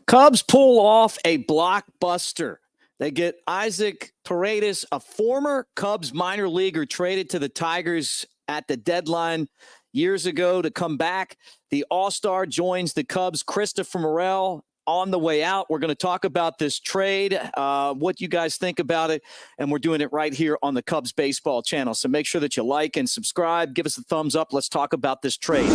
Cubs pull off a blockbuster. They get Isaac Paredes, a former Cubs minor leaguer traded to the Tigers at the deadline years ago to come back. The All-Star joins the Cubs, Christopher Morel, on the way out. We're going to talk about this trade, what you guys think about it, and we're doing it right here on the Cubs Baseball channel. So make sure that you like and subscribe. Give us a thumbs up. Let's talk about this trade.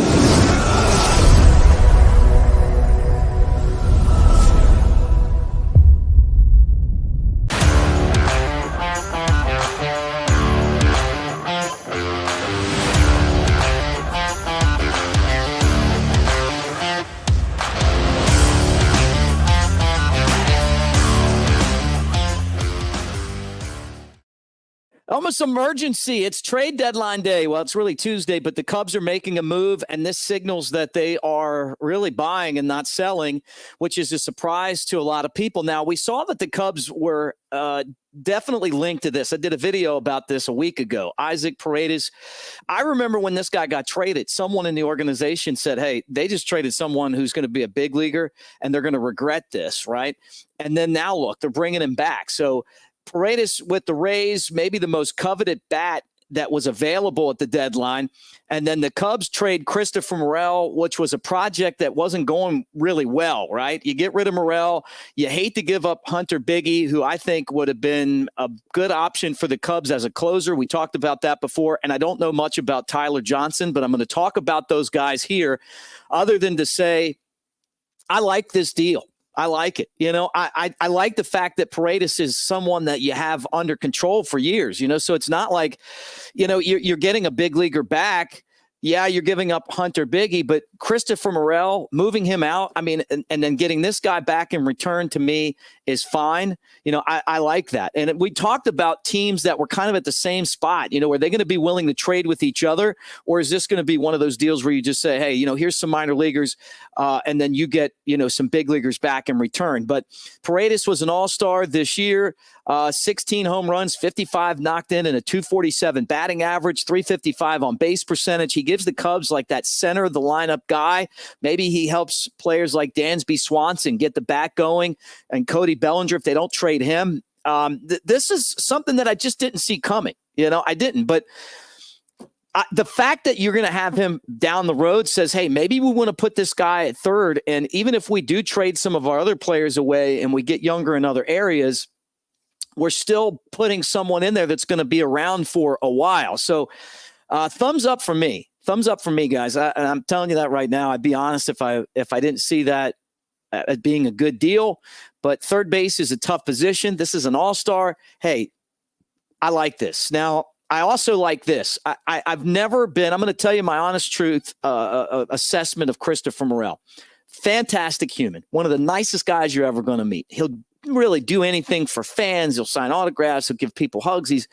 Almost emergency. It's trade deadline day. Well, it's really Tuesday, but the Cubs are making a move, and this signals that they are really buying and not selling, which is a surprise to a lot of people. Now, we saw that the Cubs were definitely linked to this. I did a video about this a week ago. Isaac Paredes. I remember when this guy got traded, someone in the organization said, hey, they just traded someone who's going to be a big leaguer, and they're going to regret this, right? And then now, look, they're bringing him back. So Paredes with the Rays, maybe the most coveted bat that was available at the deadline. And then the Cubs trade Christopher Morel, which was a project that wasn't going really well, right? You get rid of Morel. You hate to give up Hunter Bigge, who I think would have been a good option for the Cubs as a closer. We talked about that before, and I don't know much about Tyler Johnson, but I'm going to talk about those guys here other than to say I like this deal. I like it. You know, I like the fact that Paredes is someone that you have under control for years, you know, so it's not like, you know, you're getting a big leaguer back. Yeah, you're giving up Hunter Bigge, but Christopher Morel, moving him out, I mean, and then getting this guy back in return to me is fine. You know, I like that. And we talked about teams that were kind of at the same spot. You know, are they going to be willing to trade with each other? Or is this going to be one of those deals where you just say, hey, you know, here's some minor leaguers, and then you get, you know, some big leaguers back in return. But Paredes was an all-star this year. 16 home runs, 55 knocked in, and a 247 batting average, 355 on base percentage. He gives the Cubs like that center of the lineup guy. Maybe he helps players like Dansby Swanson get the bat going, and Cody Bellinger if they don't trade him. This is something that I just didn't see coming. You know, I didn't. But the fact that you're going to have him down the road says, hey, maybe we want to put this guy at third. And even if we do trade some of our other players away and we get younger in other areas, we're still putting someone in there that's going to be around for a while. So thumbs up for me. Thumbs up for me, guys. I'm telling you that right now. I'd be honest if I didn't see that as being a good deal. But third base is a tough position. This is an all-star. Hey, I like this. Now, I also like this. I've never been, I'm going to tell you my honest truth assessment of Christopher Morel. Fantastic human. One of the nicest guys you're ever going to meet. He'll really do anything for fans. He'll sign autographs. He'll give people hugs. He's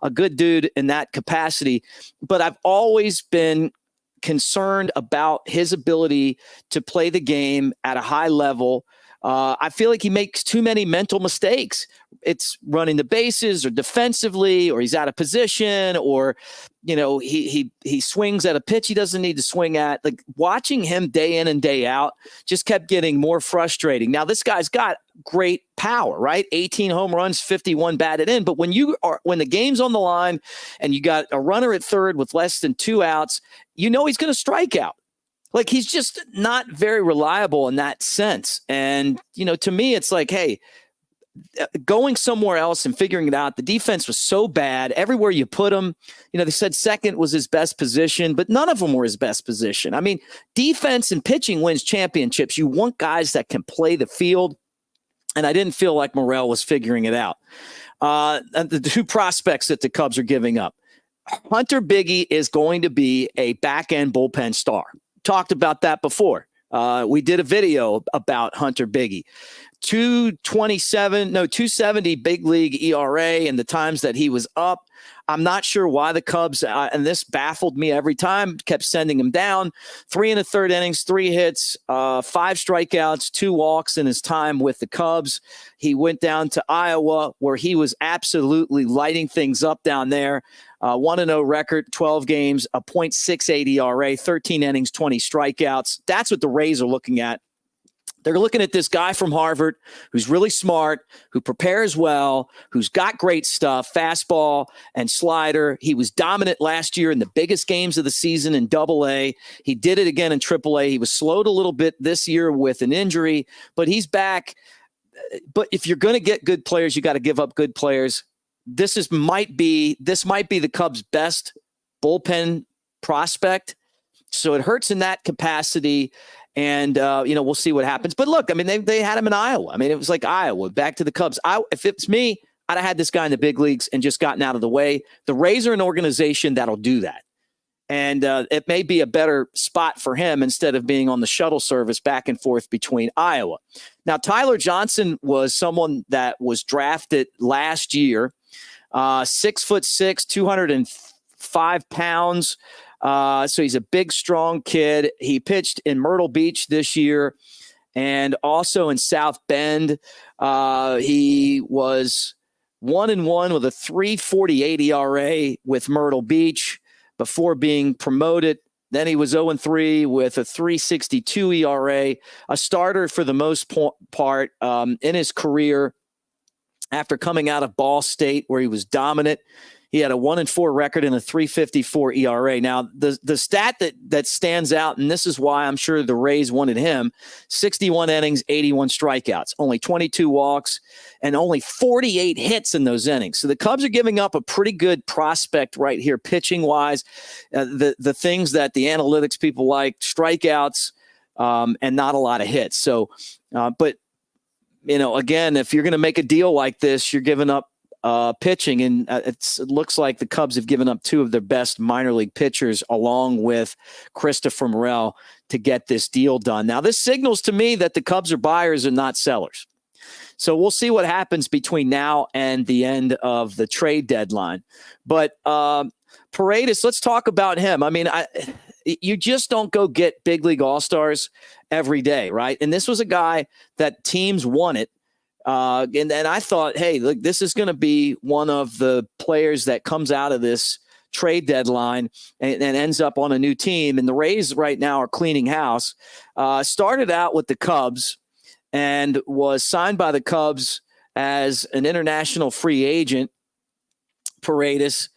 a good dude in that capacity. But I've always been concerned about his ability to play the game at a high level. I feel like he makes too many mental mistakes. It's running the bases or defensively, or he's out of position, or, you know, he swings at a pitch he doesn't need to swing at. Like, watching him day in and day out just kept getting more frustrating. Now, this guy's got great power, right? 18 home runs, 51 batted in. But when the game's on the line and you got a runner at third with less than 2 outs, you know he's going to strike out. Like, he's just not very reliable in that sense. And, you know, to me, it's like, hey, going somewhere else and figuring it out. The defense was so bad everywhere you put him. You know, they said second was his best position, but none of them were his best position. I mean, defense and pitching wins championships. You want guys that can play the field. And I didn't feel like Morel was figuring it out. The two prospects that the Cubs are giving up. Hunter Bigge is going to be a back-end bullpen star. Talked about that before. We did a video about Hunter Bigge. 270 big league ERA and the times that he was up. I'm not sure why the Cubs, and this baffled me every time, kept sending him down. 3 1/3 innings, 3 hits, 5 strikeouts, 2 walks in his time with the Cubs. He went down to Iowa, where he was absolutely lighting things up down there. 1-0 record, 12 games, a .68 ERA, 13 innings, 20 strikeouts. That's what the Rays are looking at. They're looking at this guy from Harvard who's really smart, who prepares well, who's got great stuff, fastball and slider. He was dominant last year in the biggest games of the season in Double-A. He did it again in Triple-A. He was slowed a little bit this year with an injury, but he's back. But if you're going to get good players, you got to give up good players. This might be the Cubs' best bullpen prospect. So it hurts in that capacity. And, we'll see what happens. But look, I mean, they had him in Iowa. I mean, it was like Iowa, back to the Cubs. If it's me, I'd have had this guy in the big leagues and just gotten out of the way. The Rays are an organization that'll do that. And it may be a better spot for him instead of being on the shuttle service back and forth between Iowa. Now, Tyler Johnson was someone that was drafted last year, 6'6", 205 pounds. So he's a big, strong kid. He pitched in Myrtle Beach this year and also in South Bend. He was 1-1 with a 3.48 ERA with Myrtle Beach before being promoted. Then he was 0-3 with a 3.62 ERA, a starter for the most part in his career after coming out of Ball State, where he was dominant. He had a 1-4 record and a 3.54 ERA. Now, the stat that stands out, and this is why I'm sure the Rays wanted him, 61 innings, 81 strikeouts, only 22 walks, and only 48 hits in those innings. So the Cubs are giving up a pretty good prospect right here, pitching-wise. The things that the analytics people like, strikeouts, and not a lot of hits. So, but, again, if you're going to make a deal like this, you're giving up pitching, and it looks like the Cubs have given up two of their best minor league pitchers along with Christopher Morel to get this deal done. Now, this signals to me that the Cubs are buyers and not sellers. So we'll see what happens between now and the end of the trade deadline. But Paredes, let's talk about him. I mean, you just don't go get big league all-stars every day, right? And this was a guy that teams wanted. And I thought, hey, look, this is going to be one of the players that comes out of this trade deadline and ends up on a new team. And the Rays right now are cleaning house. Started out with the Cubs and was signed by the Cubs as an international free agent, Paredes,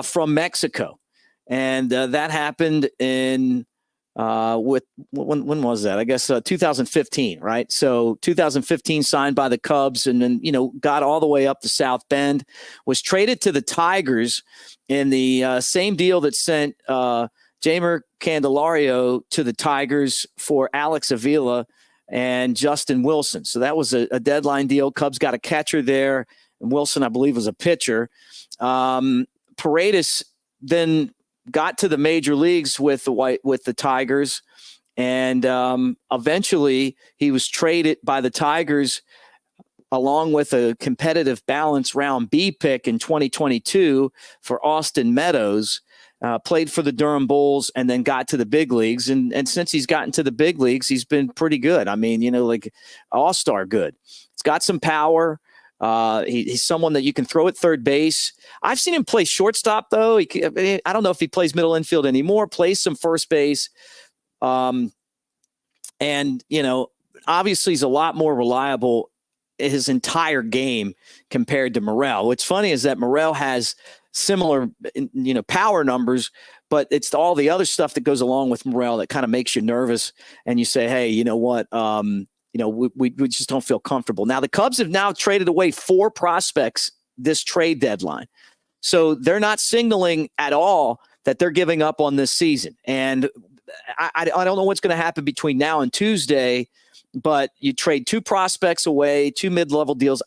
from Mexico. And that happened in when was that? I guess 2015, right? So 2015 signed by the Cubs and then, got all the way up to South Bend, was traded to the Tigers in the same deal that sent Jeimer Candelario to the Tigers for Alex Avila and Justin Wilson. So that was a deadline deal. Cubs got a catcher there, and Wilson, I believe, was a pitcher. Paredes then got to the major leagues with the Tigers, and eventually he was traded by the Tigers along with a competitive balance round B pick in 2022 for Austin Meadows. Played for the Durham Bulls and then got to the big leagues. And since he's gotten to the big leagues, he's been pretty good. I mean, like all-star good. He's got some power. He's someone that you can throw at third base. I've seen him play shortstop, though. I don't know if he plays middle infield anymore, plays some first base. And, obviously he's a lot more reliable his entire game compared to Morel. What's funny is that Morel has similar, power numbers, but it's all the other stuff that goes along with Morel that kind of makes you nervous. And you say, hey, you know what? We just don't feel comfortable. Now, the Cubs have now traded away 4 prospects this trade deadline. So they're not signaling at all that they're giving up on this season. And I don't know what's going to happen between now and Tuesday, but you trade 2 prospects away, 2 mid-level deals,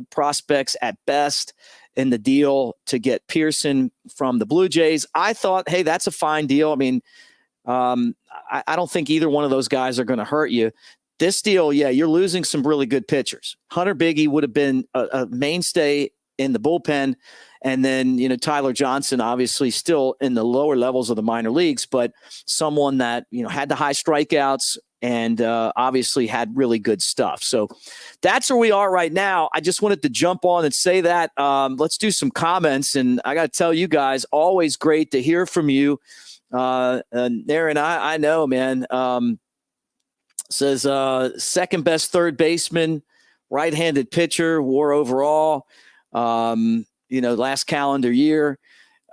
prospects at best in the deal to get Pearson from the Blue Jays. I thought, hey, that's a fine deal. I mean, I don't think either one of those guys are going to hurt you. This deal, yeah, you're losing some really good pitchers. Hunter Bigge would have been a mainstay in the bullpen. And then, Tyler Johnson, obviously still in the lower levels of the minor leagues, but someone that, had the high strikeouts and obviously had really good stuff. So that's where we are right now. I just wanted to jump on and say that. Let's do some comments. And I got to tell you guys, always great to hear from you. And Aaron, I know, man. Says second best third baseman, right-handed pitcher, WAR overall. Last calendar year.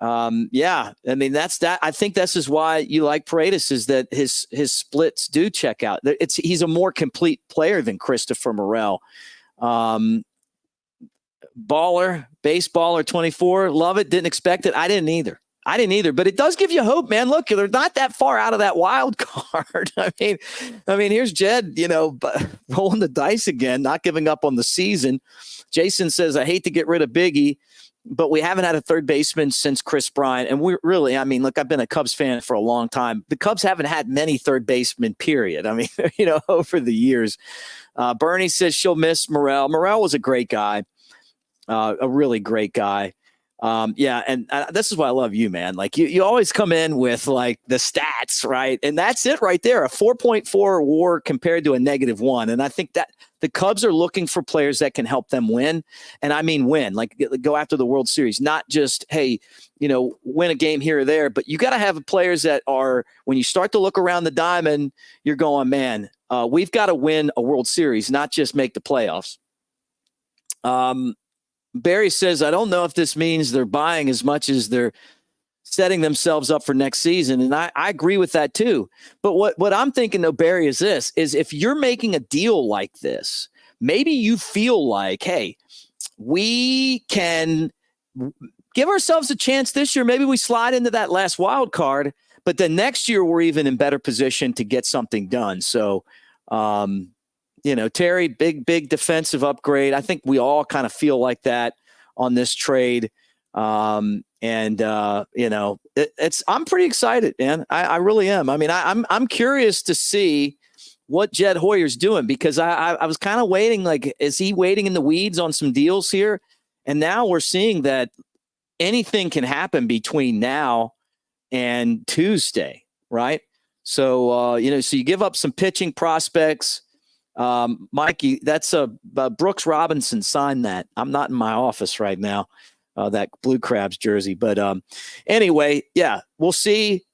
Yeah, I mean that's that. I think this is why you like Paredes, is that his splits do check out. He's a more complete player than Christopher Morel. Baller, base baller 24. Love it. Didn't expect it. I didn't either. But it does give you hope, man. Look, they're not that far out of that wild card. I mean, here's Jed, rolling the dice again, not giving up on the season. Jason says, I hate to get rid of Biggie, but we haven't had a third baseman since Chris Bryant. And we're really, look, I've been a Cubs fan for a long time. The Cubs haven't had many third basemen, period. Over the years. Bernie says she'll miss Morel. Morel was a great guy, a really great guy. And this is why I love you, man. Like you always come in with like the stats, right? And that's it right there. A 4.4 WAR compared to a -1. And I think that the Cubs are looking for players that can help them win. And I mean, win, like go after the World Series, not just, hey, win a game here or there, but you got to have players that are, when you start to look around the diamond, you're going, man, we've got to win a World Series, not just make the playoffs. Barry says, I don't know if this means they're buying as much as they're setting themselves up for next season. And I agree with that too. But what I'm thinking though, Barry, is this, is if you're making a deal like this, maybe you feel like, hey, we can give ourselves a chance this year. Maybe we slide into that last wild card, but then next year we're even in better position to get something done. So, Terry, big defensive upgrade. I think we all kind of feel like that on this trade. I'm pretty excited, man. I really am. I'm curious to see what Jed Hoyer's doing, because I was kind of waiting, like, is he waiting in the weeds on some deals here? And now we're seeing that anything can happen between now and Tuesday, right? So, so you give up some pitching prospects. Mikey, that's Brooks Robinson signed that. I'm not in my office right now, that Blue Crabs jersey. But anyway, yeah, we'll see.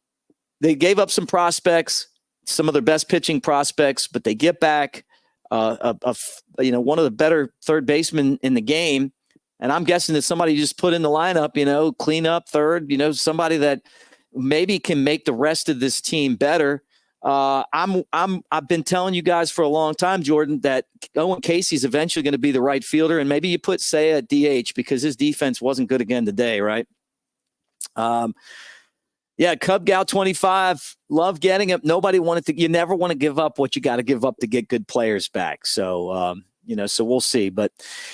They gave up some prospects, some of their best pitching prospects, but they get back one of the better third basemen in the game. And I'm guessing that somebody just put in the lineup, clean up third, somebody that maybe can make the rest of this team better. I've been telling you guys for a long time, Jordan, that Owen Casey's eventually going to be the right fielder, and maybe you put Seiya at DH because his defense wasn't good again today, right? Cub Gal 25, love getting him. You never want to give up what you got to give up to get good players back. So, so we'll see. But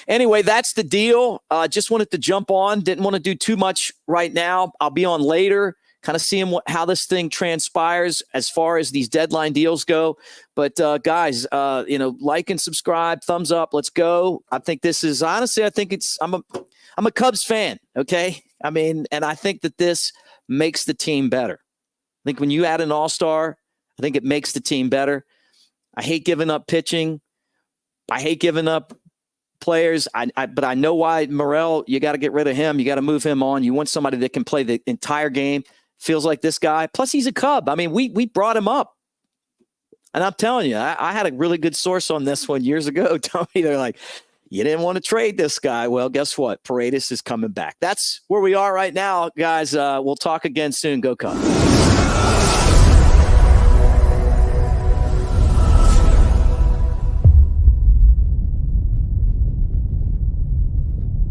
anyway, that's the deal. Just wanted to jump on. Didn't want to do too much right now. I'll be on later, kind of seeing how this thing transpires as far as these deadline deals go. But guys, like and subscribe, thumbs up. Let's go. I think this is, honestly, I'm a Cubs fan. Okay. And I think that this makes the team better. I think when you add an all-star, I think it makes the team better. I hate giving up pitching. I hate giving up players. But I know why Morel, you got to get rid of him. You got to move him on. You want somebody that can play the entire game. Feels like this guy. Plus, he's a Cub. We brought him up. And I'm telling you, I had a really good source on this one years ago. Tell me, they're like, you didn't want to trade this guy. Well, guess what? Paredes is coming back. That's where we are right now, guys. We'll talk again soon. Go Cubs.